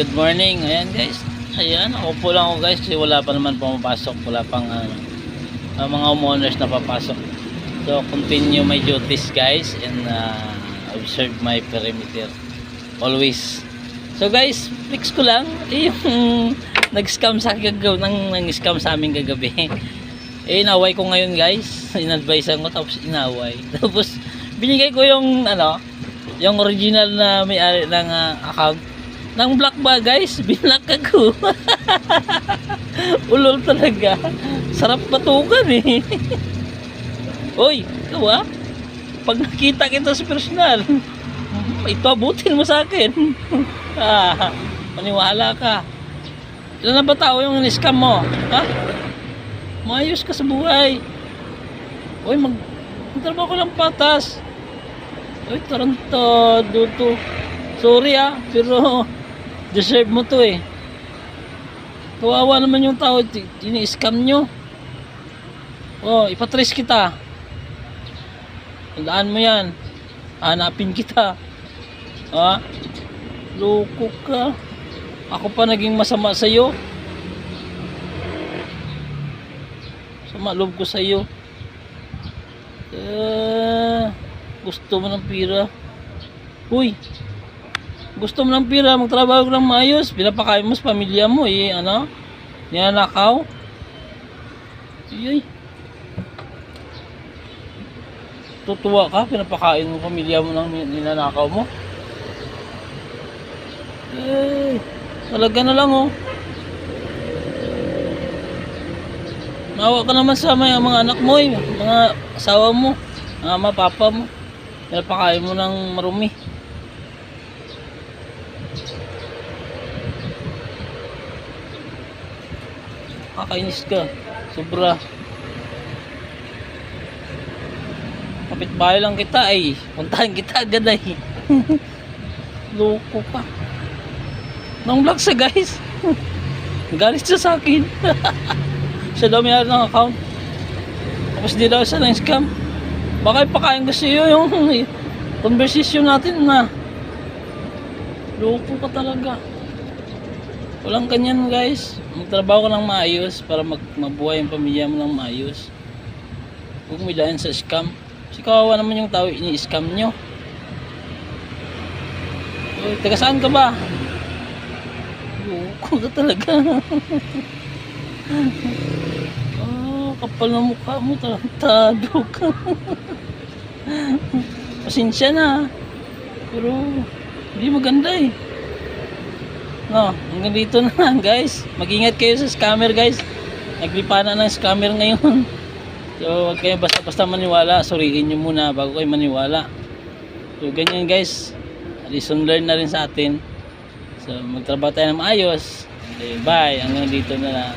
good morning. Ayan guys. Ayan, ako po lang ako guys kasi wala pa naman pumapasok. Wala pang mga homeowners na papasok. So continue my duties guys and observe my perimeter always. So guys, fix ko lang yung nag-scam sa nang-scam sa amin kagabi. Inaway ko ngayon guys. In-advisean ko tapos inaway. Tapos binigay ko yung yung original na may-ari ng account ng black ba guys, binlock ako. Ulol talaga, sarap batukan eh. Oy, ikaw pag nakita kita sa personal, ito abutin mo sa akin. Maniwala ka. Ilan na ba tao yung in-scam mo? Maayos ka sa buhay. Oy, magtrabaho ko lang patas. Uy, tarantado to. Sorry pero deserve mo to eh. Kawawa naman yung tao, ini-scam nyo. Oh, ipatrace kita. Tandaan mo yan. Hanapin kita. Loko ka. Ako pa naging masama sa'yo. Sama loob ko sa'yo. Gusto mo ng pira. Uy, gusto mo ng pira, magtrabaho ka lang maayos, pinapakain mo sa pamilya mo ninanakaw. Iyay, tutuwa ka, pinapakain mo pamilya mo ng ninanakaw mo. Talaga na lang maawa ka naman sa mga anak mo mga asawa mo, ama, papa mo. Pinapakain mo ng marumi. Kakainis ka. Sobra. Kapitbahay lang kita puntahan kita agad Loko ka. Nang vlog sa guys. Galit siya sa akin. Siya daw may ng account. Tapos di daw siya ng scam. Baka ipakain ko sa'yo yung conversation natin loko ka talaga. Walang kanyan guys. Magtrabaho ka ng maayos para mabuhay yung pamilya mo ng maayos. Huwag mo ilayan sa scam. Kasi kawawa naman yung tao ini-scam nyo. Taga saan ka ba? Loko ka talaga. Kapal na mukha mo, tarantado ka. Pasensya na pero hindi maganda hanggang dito na lang guys. Mag-ingat kayo sa scammer guys. Naglipa na ng scammer ngayon. So huwag kayo basta-basta maniwala. Suriin nyo muna bago kayo maniwala. So ganyan guys, lesson learned na rin sa atin. So magtrabaho tayo na maayos. Okay, bye, hanggang dito na lang.